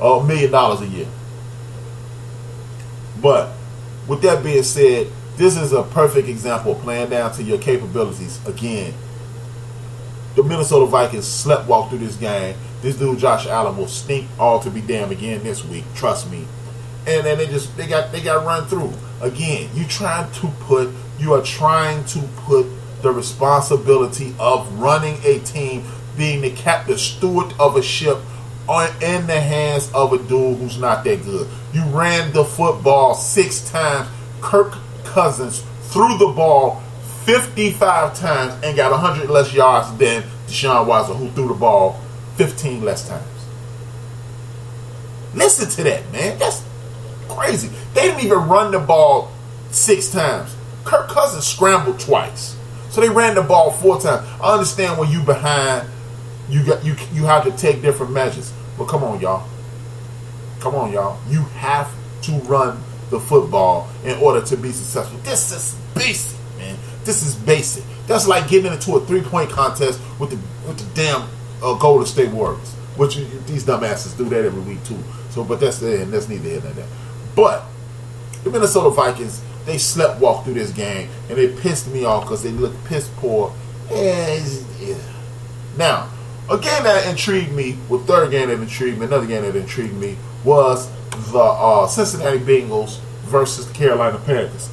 $1 million a year. But with that being said, this is a perfect example of playing down to your capabilities. Again, the Minnesota Vikings sleptwalk through this game. This dude Josh Allen will stink all to be damned again this week. Trust me. And then they got run through. Again, you are trying to put the responsibility of running a team, being the captain, steward of a ship, in the hands of a dude who's not that good. You ran the football 6 times. Kirk Cousins threw the ball 55 times and got 100 less yards than Deshaun Watson, who threw the ball 15 less times. Listen to that, man. That's crazy. They didn't even run the ball 6 times. Kirk Cousins scrambled twice. So they ran the ball 4 times. I understand when you behind, you have to take different measures. But come on, y'all. Come on, y'all. You have to run the football in order to be successful. This is basic, man. This is basic. That's like getting into a 3-point contest with the damn Golden State Warriors, which these dumbasses do that every week too. So, but that's neither here nor there. But the Minnesota Vikings, they sleptwalked through this game, and it pissed me off because they looked piss poor. Now, a game that intrigued me, another game that intrigued me was the Cincinnati Bengals versus the Carolina Panthers.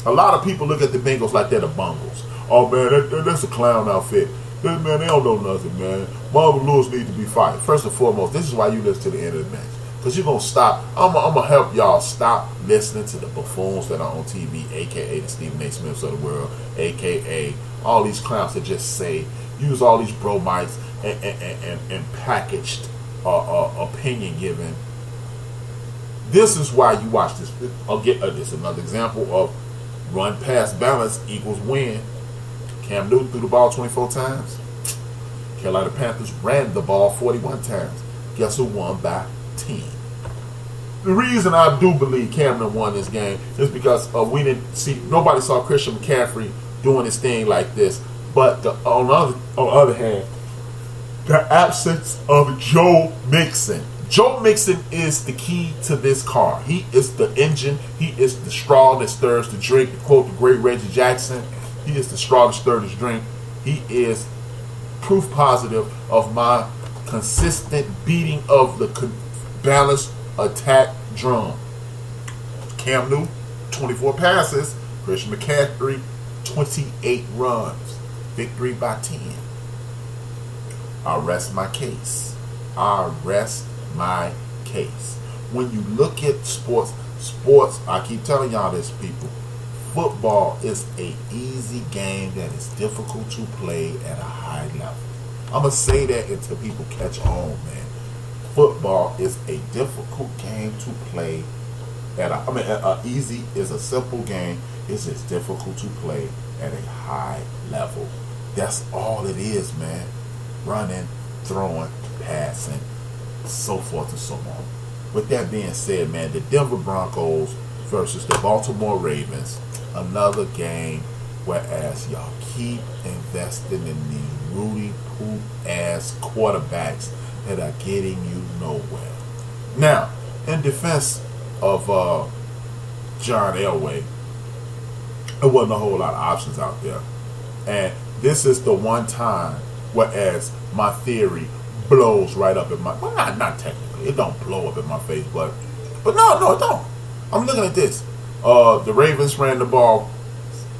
A lot of people look at the Bengals like they're the Bungles. Oh man, that's a clown outfit. Man, they don't know nothing, man. Marvin Lewis needs to be fired. First and foremost, this is why you listen to the end of the match. Because you're going to stop. I'm going to help y'all stop listening to the buffoons that are on TV, a.k.a. the Stephen A. Smiths of the world, a.k.a. all these clowns that just use all these bromides and packaged opinion giving. This is why you watch this. I'll get this another example of run pass balance equals win. Cam Newton threw the ball 24 times. Carolina Panthers ran the ball 41 times. Guess who won by 10? The reason I do believe Cameron won this game is because nobody saw Christian McCaffrey doing his thing like this. But on the other hand, the absence of Joe Mixon. Joe Mixon is the key to this car. He is the engine. He is the straw that stirs the drink. To quote the great Reggie Jackson, he is the straw that stirs the drink. He is proof positive of my consistent beating of the balanced attack drum. Cam Newton, 24 passes. Christian McCaffrey, 28 runs. Victory by 10. I rest my case. When you look at sports, I keep telling y'all this, people. Football is a easy game that is difficult to play at a high level. I'm going to say that until people catch on, man. Football is a difficult game to play easy is a simple game. It's just difficult to play at a high level. That's all it is, man. Running, throwing, passing, so forth and so on. With that being said, man, the Denver Broncos versus the Baltimore Ravens, another game whereas y'all keep investing in these Rudy Poop ass quarterbacks that are getting you nowhere. Now, in defense of John Elway, there wasn't a whole lot of options out there. And this is the one time whereas my theory blows right up in my, well, not technically, it don't blow up in my face, but no, it don't. I'm looking at this. The Ravens ran the ball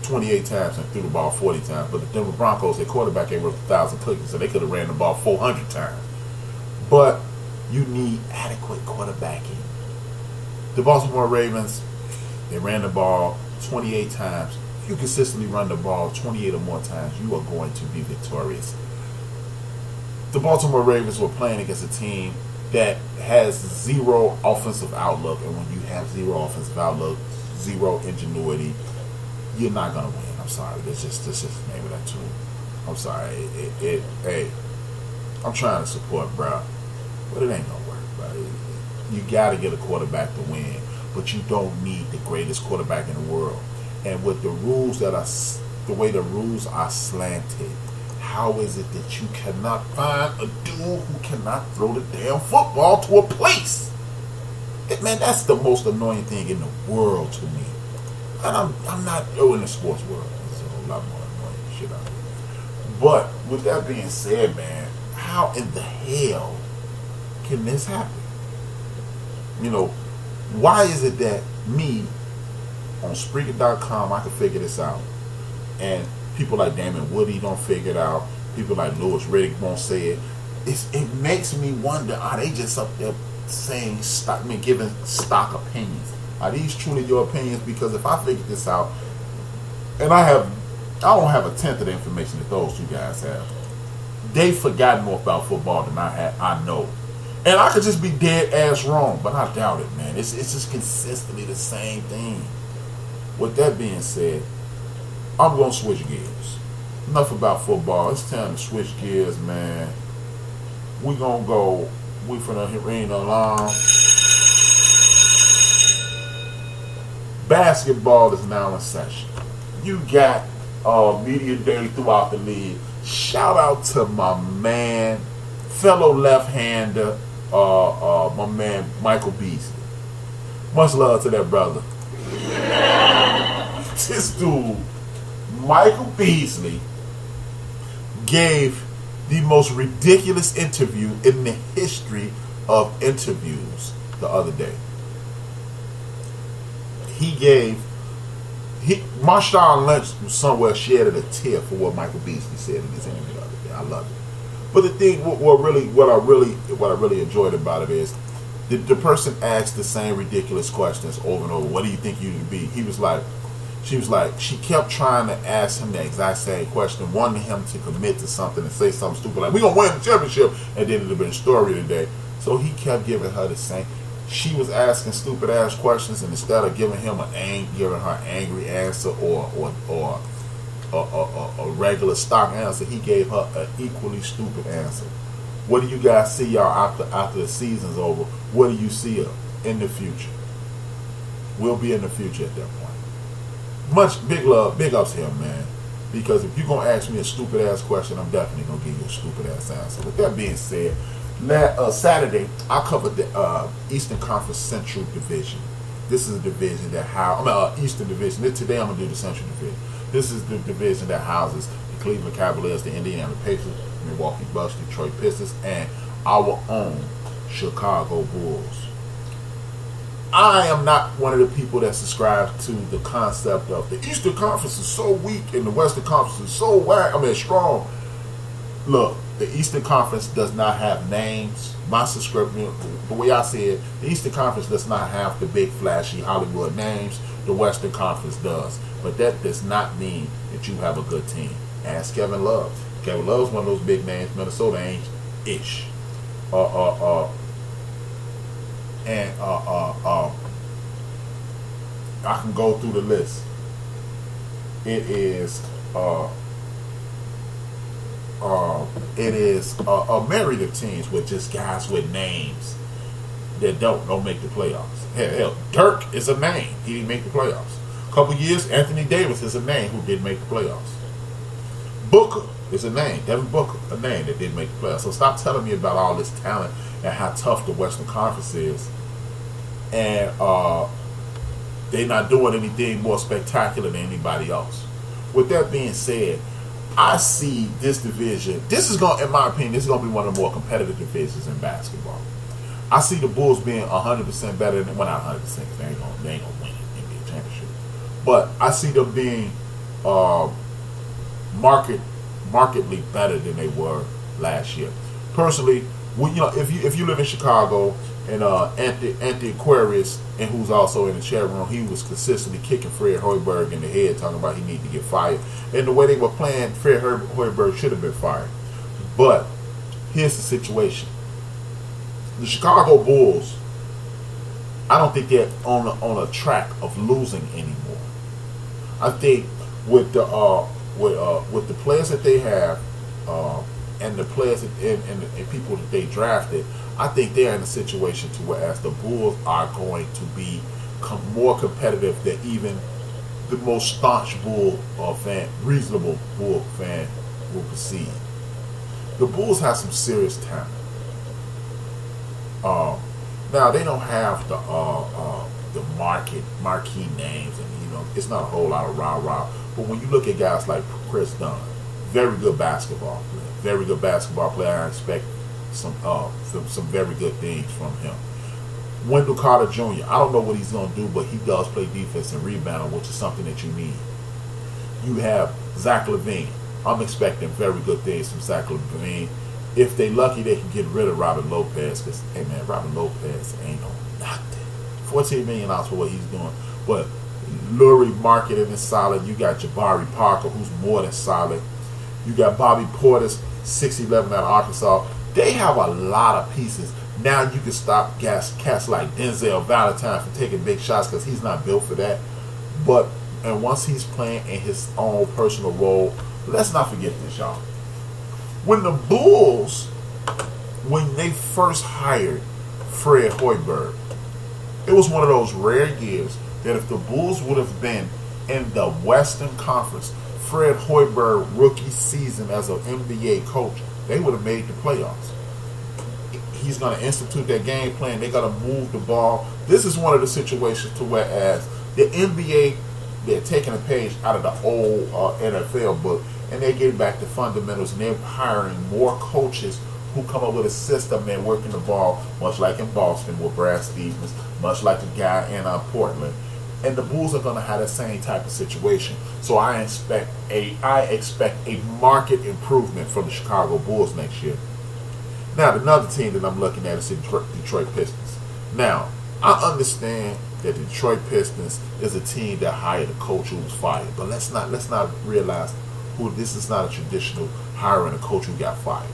28 times and threw the ball 40 times, but the Denver Broncos, their quarterback ain't worth 1,000 cookies, so they could have ran the ball 400 times. But you need adequate quarterbacking. The Baltimore Ravens, they ran the ball 28 times. If you consistently run the ball 28 or more times, you are going to be victorious. The Baltimore Ravens were playing against a team that has zero offensive outlook, and when you have zero offensive outlook, zero ingenuity, you're not gonna win. I'm sorry. That's just the name of that tune. I'm sorry. Hey, I'm trying to support, bro, but it ain't gonna work, bro. You gotta get a quarterback to win, but you don't need the greatest quarterback in the world. And with the rules the way the rules are slanted, how is it that you cannot find a dude who cannot throw the damn football to a place? Man, that's the most annoying thing in the world to me. And I'm not in the sports world. There's a whole lot more annoying shit out there. But with that being said, man, how in the hell can this happen? You know, why is it that me on Spreaker.com I can figure this out, and people like Damon Woody don't figure it out, people like Lewis Riddick won't say it? It makes me wonder: are they just up there saying stock? I mean, giving stock opinions? Are these truly your opinions? Because if I figure this out, and I don't have a tenth of the information that those two guys have. They've forgotten more about football than I know. And I could just be dead ass wrong, but I doubt it, man. It's just consistently the same thing. With that being said, I'm going to switch gears. Enough about football. It's time to switch gears, man. We finna ring the alarm. Basketball is now in session. You got media day throughout the league. Shout out to my man, fellow left-hander, my man Michael Beasley. Much love to that brother. This dude, Michael Beasley, gave the most ridiculous interview in the history of interviews the other day. Marshawn Lynch somewhere shared a tear for what Michael Beasley said in his interview the other day. I love it. But the thing, what I really enjoyed about it is the person asked the same ridiculous questions over and over. What do you think you would be? She kept trying to ask him the exact same question, wanting him to commit to something and say something stupid like, "We're gonna win the championship," and then it'd have been a story today. So he kept giving her the same. She was asking stupid ass questions, and instead of giving her angry answer or a regular stock answer, he gave her an equally stupid answer. What do you guys see, y'all, after the season's over? What do you see her in the future? We'll be in the future at that point. Much big love, big ups to him, man. Because if you're gonna ask me a stupid ass question, I'm definitely gonna give you a stupid ass answer. With that being said, Saturday I covered the Eastern Conference Central Division. This is a division that Eastern Division. Today I'm gonna do the Central Division. This is the division that houses the Cleveland Cavaliers, the Indiana Pacers, Milwaukee Bucks, Detroit Pistons, and our own Chicago Bulls. I am not one of the people that subscribe to the concept of the Eastern Conference is so weak and the Western Conference is so strong. Look, the Eastern Conference does not have names. My subscription, the way I see it, the Eastern Conference does not have the big flashy Hollywood names. The Western Conference does. But that does not mean that you have a good team. Ask Kevin Love. Kevin Love's one of those big names. Minnesota ain't ish. I can go through the list. It is a myriad of teams with just guys with names that don't make the playoffs. Hell, Dirk is a name. He didn't make the playoffs. A couple years, Anthony Davis is a name who didn't make the playoffs. Booker is a name. Devin Booker, a name that didn't make the playoffs. So stop telling me about all this talent and how tough the Western Conference is. And they're not doing anything more spectacular than anybody else. With that being said, I see this division. This is going, in my opinion, this is going to be one of the more competitive divisions in basketball. I see the Bulls being 100% better than, well, not 100%, because they ain't gonna win an NBA championship. But I see them being markedly better than they were last year. Personally, if you live in Chicago, and Anthony Aquarius, and who's also in the chat room, he was consistently kicking Fred Hoiberg in the head, talking about he needed to get fired. And the way they were playing, Fred Hoiberg should have been fired. But here's the situation: the Chicago Bulls, I don't think they're on a track of losing anymore. I think with the players that they have, and the players and people that they drafted, I think they're in a situation to where as the Bulls are going to be more competitive than even the most staunch reasonable Bull fan will concede. The Bulls have some serious talent. Now they don't have the marquee names, and it's not a whole lot of rah rah. But when you look at guys like Chris Dunn, very good basketball player, very good basketball player. I expect some very good things from him. Wendell Carter Jr. I don't know what he's going to do, but he does play defense and rebound, which is something that you need. You have Zach LaVine. I'm expecting very good things from Zach LaVine. If they lucky, they can get rid of Robin Lopez, because, hey man, Robin Lopez ain't on nothing. $14 million for what he's doing. But Lurie Marketing is solid. You got Jabari Parker, who's more than solid. You got Bobby Portis, 6'11" out of Arkansas. They have a lot of pieces. Now you can stop cats like Denzel Valentine from taking big shots, because he's not built for that. And once he's playing in his own personal role, let's not forget this, y'all. When the Bulls, when they first hired Fred Hoiberg, it was one of those rare years that if the Bulls would have been in the Western Conference, Fred Hoiberg rookie season as an NBA coach, they would have made the playoffs. He's going to institute that game plan. They're going to move the ball. This is one of the situations to whereas the NBA, they're taking a page out of the old NFL book, and they get back to fundamentals, and they're hiring more coaches who come up with a system and working the ball, much like in Boston with Brad Stevens, much like the guy in Portland. And the Bulls are going to have the same type of situation. So I expect a market improvement from the Chicago Bulls next year. Now, another team that I'm looking at is the Detroit Pistons. Now, I understand that the Detroit Pistons is a team that hired a coach who was fired, but let's not realize who this is not a traditional hiring a coach who got fired.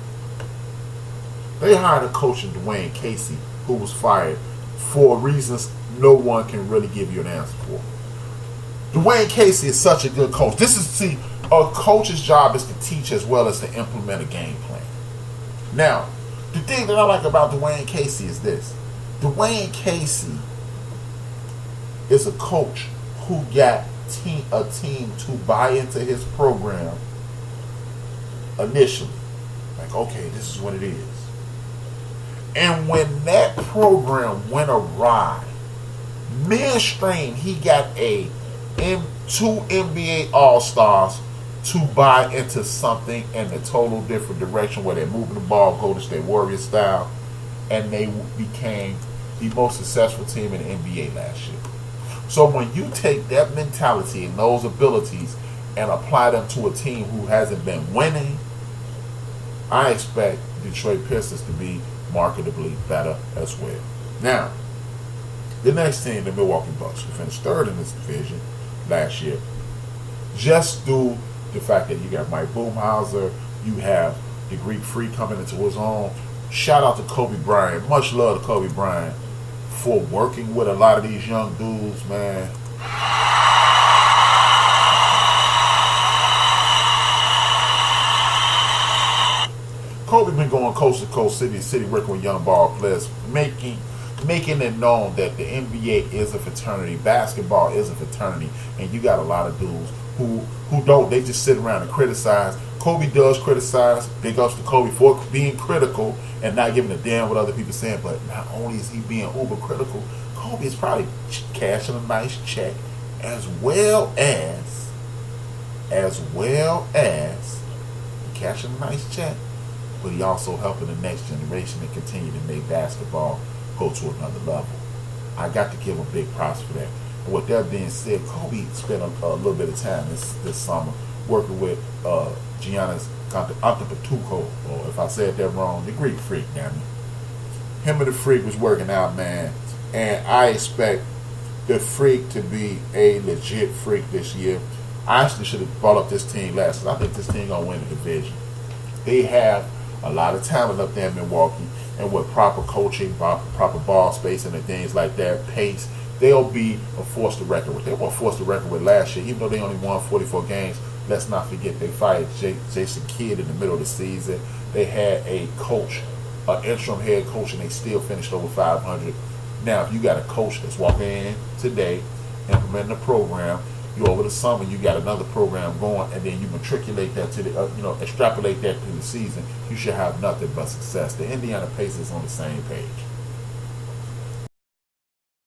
They hired a coach in Dwayne Casey who was fired for reasons no one can really give you an answer for. Dwayne Casey is such a good coach. A coach's job is to teach as well as to implement a game plan. Now, the thing that I like about Dwayne Casey is this. Dwayne Casey is a coach who got a team to buy into his program initially. Like, okay, this is what it is. And when that program went awry, midstream, he got two NBA All-Stars to buy into something in a total different direction where they're moving the ball, Golden State Warriors style, and they became the most successful team in the NBA last year. So when you take that mentality and those abilities and apply them to a team who hasn't been winning, I expect Detroit Pistons to be marketably better as well. Now, the next team, the Milwaukee Bucks, who finished third in this division last year, just due to the fact that you got Mike Boomhauser, you have the Greek Freak coming into his own. Shout out to Kobe Bryant. Much love to Kobe Bryant for working with a lot of these young dudes, man. Kobe been going coast to coast, city to city, working with young ball players, making it known that the NBA is a fraternity, basketball is a fraternity, and you got a lot of dudes who don't. They just sit around and criticize. Kobe does criticize. Big ups to Kobe for being critical and not giving a damn what other people saying. But not only is he being uber critical, Kobe is probably cashing a nice check, as well as cashing a nice check. But he also helping the next generation to continue to make basketball go to another level. I got to give him big props for that. And with that being said, Kobe spent a little bit of time this summer working with Giannis Antetokounmpo, or if I said that wrong, the Greek Freak, damn it. Him and the Freak was working out, man. And I expect the Freak to be a legit Freak this year. I actually should have brought up this team last year. I think this team going to win the division. They have a lot of talent up there in Milwaukee, and with proper coaching, proper ball spacing and things like that, pace, they'll be a force to reckon with. They were a force to reckon with last year, even though they only won 44 games. Let's not forget they fired Jason Kidd in the middle of the season. They had a coach, an interim head coach, and they still finished over 500. Now, if you got a coach that's walking in today, implementing a program, you over the summer you got another program going, and then you matriculate that to the extrapolate that to the season, you should have nothing but success. The Indiana Pacers on the same page.